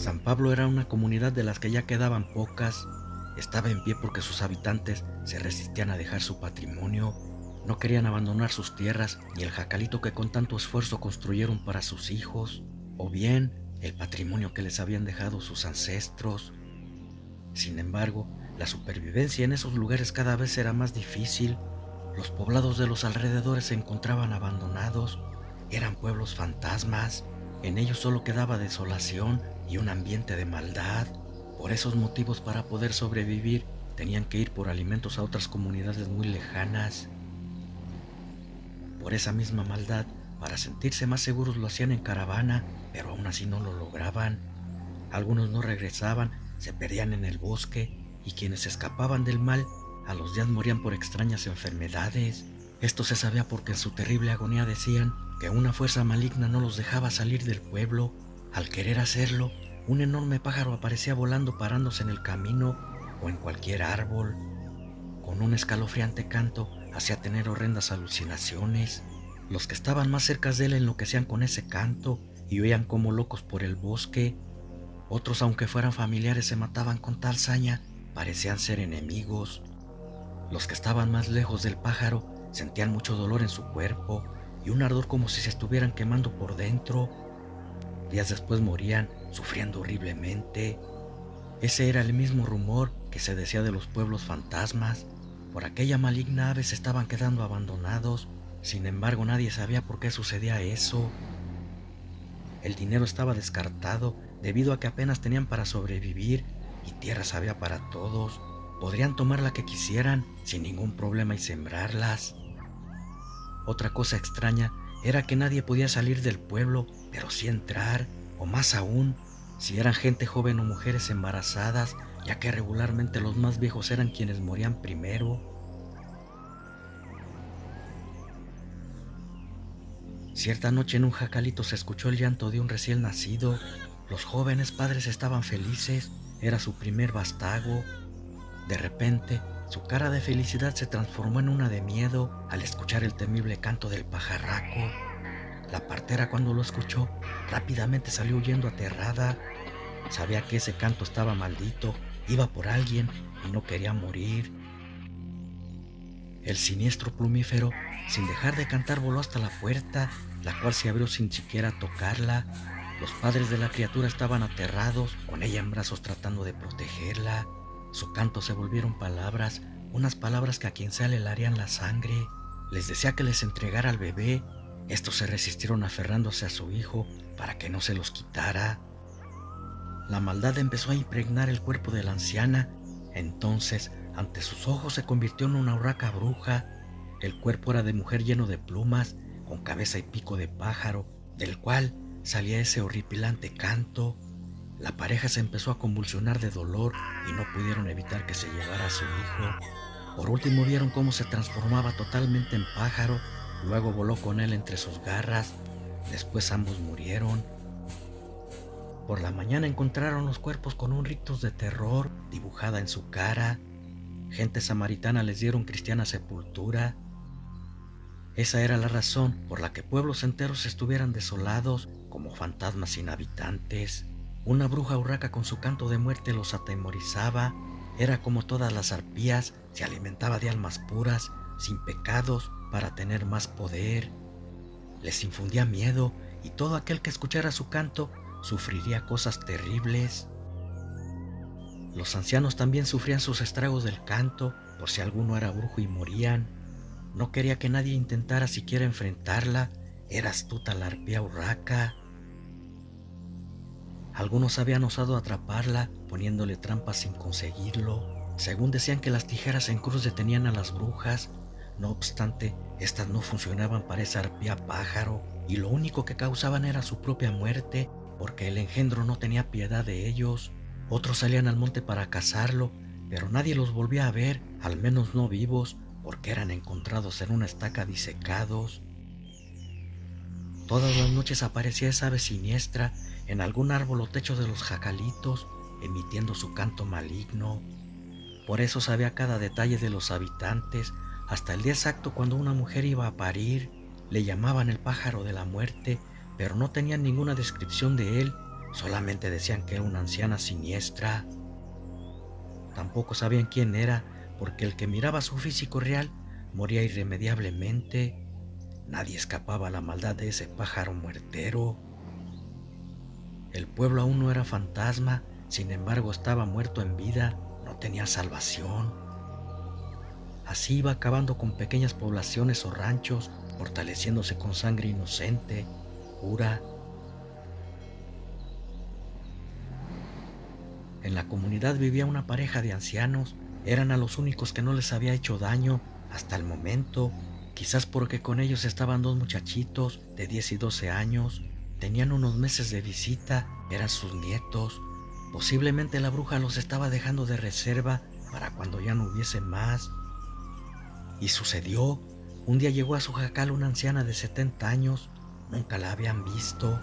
San Pablo era una comunidad de las que ya quedaban pocas. Estaba en pie porque sus habitantes se resistían a dejar su patrimonio, no querían abandonar sus tierras ni el jacalito que con tanto esfuerzo construyeron para sus hijos, o bien el patrimonio que les habían dejado sus ancestros. Sin embargo, la supervivencia en esos lugares cada vez era más difícil. Los poblados de los alrededores se encontraban abandonados, eran pueblos fantasmas, en ellos solo quedaba desolación y un ambiente de maldad. Por esos motivos, para poder sobrevivir, tenían que ir por alimentos a otras comunidades muy lejanas. Por esa misma maldad, para sentirse más seguros lo hacían en caravana, pero aún así no lo lograban. Algunos no regresaban, se perdían en el bosque, y quienes escapaban del mal, a los días morían por extrañas enfermedades. Esto se sabía porque en su terrible agonía decían que una fuerza maligna no los dejaba salir del pueblo. Al querer hacerlo, un enorme pájaro aparecía volando parándose en el camino o en cualquier árbol. Con un escalofriante canto hacía tener horrendas alucinaciones. Los que estaban más cerca de él enloquecían con ese canto y huían como locos por el bosque. Otros, aunque fueran familiares, se mataban con tal saña, parecían ser enemigos. Los que estaban más lejos del pájaro sentían mucho dolor en su cuerpo y un ardor como si se estuvieran quemando por dentro. Días después morían, sufriendo horriblemente. Ese era el mismo rumor que se decía de los pueblos fantasmas. Por aquella maligna ave se estaban quedando abandonados. Sin embargo, nadie sabía por qué sucedía eso. El dinero estaba descartado debido a que apenas tenían para sobrevivir y tierras había para todos. Podrían tomar la que quisieran sin ningún problema y sembrarlas. Otra cosa extraña era que nadie podía salir del pueblo, pero sí entrar, o más aún, si eran gente joven o mujeres embarazadas, ya que regularmente los más viejos eran quienes morían primero. Cierta noche en un jacalito se escuchó el llanto de un recién nacido. Los jóvenes padres estaban felices, era su primer vástago. De repente, su cara de felicidad se transformó en una de miedo al escuchar el temible canto del pajarraco. La partera, cuando lo escuchó, rápidamente salió huyendo aterrada. Sabía que ese canto estaba maldito, iba por alguien y no quería morir. El siniestro plumífero, sin dejar de cantar, voló hasta la puerta, la cual se abrió sin siquiera tocarla. Los padres de la criatura estaban aterrados, con ella en brazos tratando de protegerla. Su canto se volvieron palabras, unas palabras que a quien sea le helarían la sangre. Les decía que les entregara al bebé. Estos se resistieron aferrándose a su hijo para que no se los quitara. La maldad empezó a impregnar el cuerpo de la anciana. Entonces, ante sus ojos se convirtió en una urraca bruja. El cuerpo era de mujer lleno de plumas, con cabeza y pico de pájaro, del cual salía ese horripilante canto. La pareja se empezó a convulsionar de dolor y no pudieron evitar que se llevara a su hijo. Por último vieron cómo se transformaba totalmente en pájaro, luego voló con él entre sus garras. Después ambos murieron. Por la mañana encontraron los cuerpos con un rictus de terror dibujada en su cara. Gente samaritana les dieron cristiana sepultura. Esa era la razón por la que pueblos enteros estuvieran desolados como fantasmas sin habitantes. Una bruja urraca con su canto de muerte los atemorizaba. Era como todas las arpías, se alimentaba de almas puras, sin pecados, para tener más poder. Les infundía miedo y todo aquel que escuchara su canto sufriría cosas terribles. Los ancianos también sufrían sus estragos del canto, por si alguno era brujo y morían. No quería que nadie intentara siquiera enfrentarla, era astuta la arpía urraca. Algunos habían osado atraparla, poniéndole trampas sin conseguirlo. Según decían que las tijeras en cruz detenían a las brujas. No obstante, estas no funcionaban para esa arpía pájaro, y lo único que causaban era su propia muerte, porque el engendro no tenía piedad de ellos. Otros salían al monte para cazarlo, pero nadie los volvía a ver, al menos no vivos, porque eran encontrados en una estaca disecados. Todas las noches aparecía esa ave siniestra en algún árbol o techo de los jacalitos, emitiendo su canto maligno. Por eso sabía cada detalle de los habitantes, hasta el día exacto cuando una mujer iba a parir. Le llamaban el pájaro de la muerte, pero no tenían ninguna descripción de él, Solamente decían que era una anciana siniestra. Tampoco sabían quién era, porque el que miraba su físico real moría irremediablemente. Nadie escapaba a la maldad de ese pájaro muertero. El pueblo aún no era fantasma, sin embargo estaba muerto en vida, no tenía salvación. Así iba acabando con pequeñas poblaciones o ranchos, fortaleciéndose con sangre inocente, pura. En la comunidad vivía una pareja de ancianos, eran a los únicos que no les había hecho daño hasta el momento, quizás porque con ellos estaban dos muchachitos de 10 y 12 años, tenían unos meses de visita, eran sus nietos. Posiblemente la bruja los estaba dejando de reserva para cuando ya no hubiese más. Y sucedió, un día llegó a su jacal una anciana de 70 años, nunca la habían visto.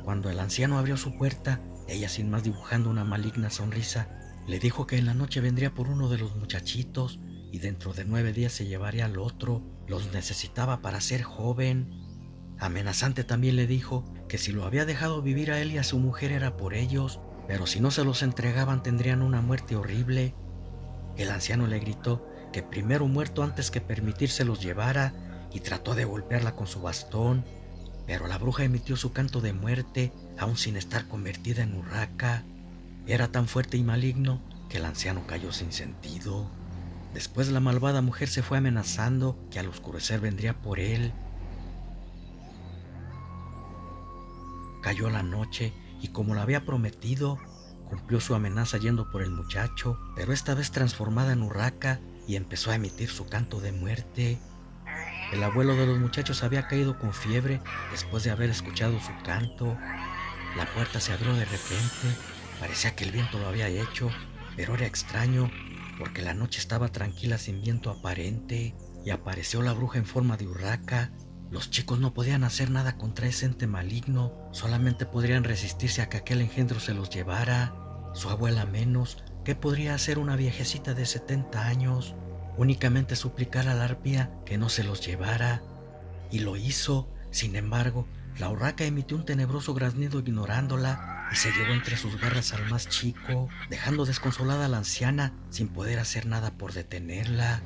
Cuando el anciano abrió su puerta, ella sin más dibujando una maligna sonrisa, le dijo que en la noche vendría por uno de los muchachitos y dentro de 9 días se llevaría al otro, los necesitaba para ser joven. Amenazante también le dijo que si lo había dejado vivir a él y a su mujer era por ellos, pero si no se los entregaban tendrían una muerte horrible. El anciano le gritó que primero muerto antes que permitírselos llevara y trató de golpearla con su bastón, pero la bruja emitió su canto de muerte aún sin estar convertida en urraca. Era tan fuerte y maligno que el anciano cayó sin sentido. Después la malvada mujer se fue amenazando que al oscurecer vendría por él. Cayó la noche y como lo había prometido, cumplió su amenaza yendo por el muchacho, pero esta vez transformada en urraca y empezó a emitir su canto de muerte. El abuelo de los muchachos había caído con fiebre después de haber escuchado su canto. La puerta se abrió de repente, parecía que el viento lo había hecho, pero era extraño porque la noche estaba tranquila sin viento aparente y apareció la bruja en forma de urraca. Los chicos no podían hacer nada contra ese ente maligno, solamente podrían resistirse a que aquel engendro se los llevara. Su abuela menos, ¿qué podría hacer una viejecita de 70 años? Únicamente suplicar a la arpía que no se los llevara. Y lo hizo. Sin embargo, la urraca emitió un tenebroso graznido ignorándola y se llevó entre sus garras al más chico, dejando desconsolada a la anciana sin poder hacer nada por detenerla.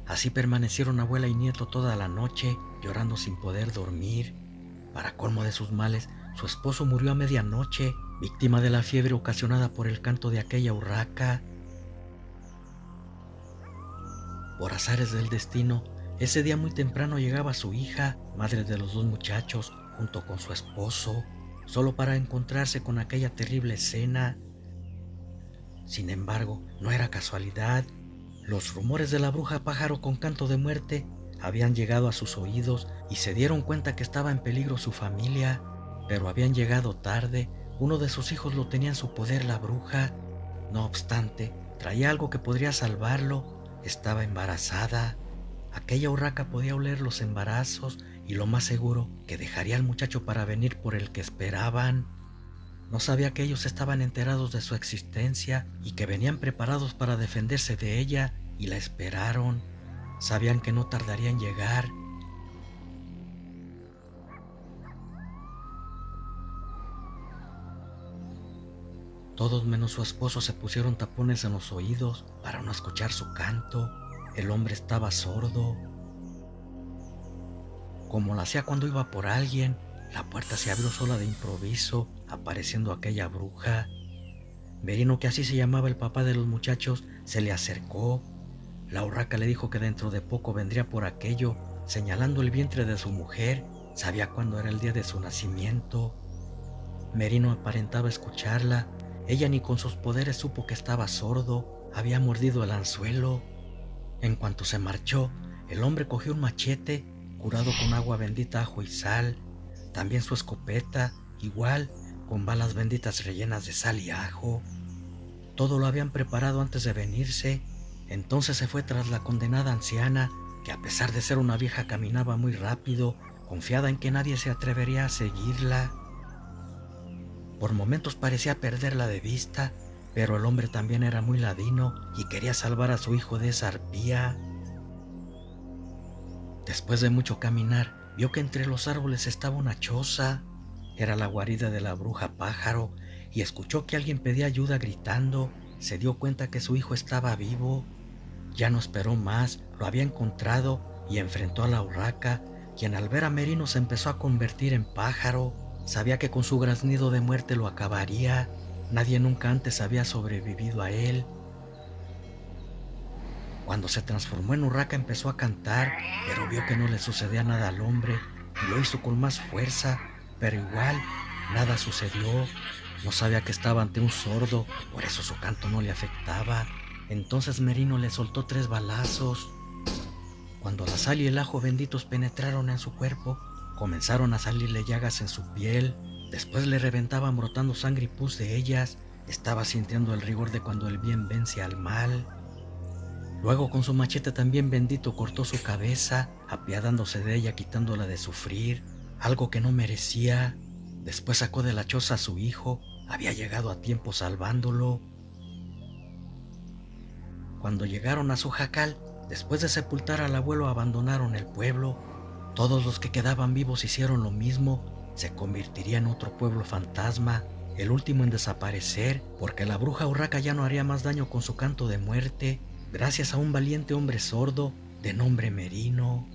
Así permanecieron abuela y nieto toda la noche, llorando sin poder dormir. Para colmo de sus males, su esposo murió a medianoche, víctima de la fiebre ocasionada por el canto de aquella urraca. Por azares del destino, ese día muy temprano llegaba su hija, madre de los dos muchachos, junto con su esposo, solo para encontrarse con aquella terrible escena. Sin embargo, no era casualidad. Los rumores de la bruja pájaro con canto de muerte habían llegado a sus oídos y se dieron cuenta que estaba en peligro su familia, pero habían llegado tarde. Uno de sus hijos lo tenía en su poder la bruja. No obstante, traía algo que podría salvarlo. Estaba embarazada. Aquella urraca podía oler los embarazos y lo más seguro que dejaría al muchacho para venir por el que esperaban. No sabía que ellos estaban enterados de su existencia y que venían preparados para defenderse de ella y la esperaron. Sabían que no tardaría en llegar. Todos menos su esposo se pusieron tapones en los oídos para no escuchar su canto. El hombre estaba sordo. Como lo hacía cuando iba por alguien, la puerta se abrió sola de improviso, apareciendo aquella bruja. Merino, que así se llamaba el papá de los muchachos, se le acercó. La urraca le dijo que dentro de poco vendría por aquello, señalando el vientre de su mujer. Sabía cuándo era el día de su nacimiento. Merino aparentaba escucharla. Ella ni con sus poderes supo que estaba sordo. Había mordido el anzuelo. En cuanto se marchó, el hombre cogió un machete, curado con agua bendita, ajo y sal. También su escopeta, igual, con balas benditas rellenas de sal y ajo. Todo lo habían preparado antes de venirse. Entonces se fue tras la condenada anciana, que a pesar de ser una vieja caminaba muy rápido, confiada en que nadie se atrevería a seguirla. Por momentos parecía perderla de vista, pero el hombre también era muy ladino y quería salvar a su hijo de esa arpía. Después de mucho caminar, vio que entre los árboles estaba una choza. Era la guarida de la bruja pájaro y escuchó que alguien pedía ayuda gritando. Se dio cuenta que su hijo estaba vivo. Ya no esperó más, lo había encontrado y enfrentó a la urraca, quien al ver a Merino se empezó a convertir en pájaro. Sabía que con su graznido de muerte lo acabaría. Nadie nunca antes había sobrevivido a él. Cuando se transformó en urraca empezó a cantar, pero vio que no le sucedía nada al hombre y lo hizo con más fuerza, pero igual nada sucedió. No sabía que estaba ante un sordo, por eso su canto no le afectaba. Entonces Merino le soltó 3 balazos. Cuando la sal y el ajo benditos penetraron en su cuerpo, comenzaron a salirle llagas en su piel. Después le reventaban brotando sangre y pus de ellas. Estaba sintiendo el rigor de cuando el bien vence al mal. Luego con su machete también bendito cortó su cabeza, apiadándose de ella, quitándola de sufrir, algo que no merecía. Después sacó de la choza a su hijo, había llegado a tiempo salvándolo. Cuando llegaron a su jacal, después de sepultar al abuelo, abandonaron el pueblo. Todos los que quedaban vivos hicieron lo mismo, se convertiría en otro pueblo fantasma, el último en desaparecer, porque la bruja urraca ya no haría más daño con su canto de muerte, gracias a un valiente hombre sordo de nombre Merino.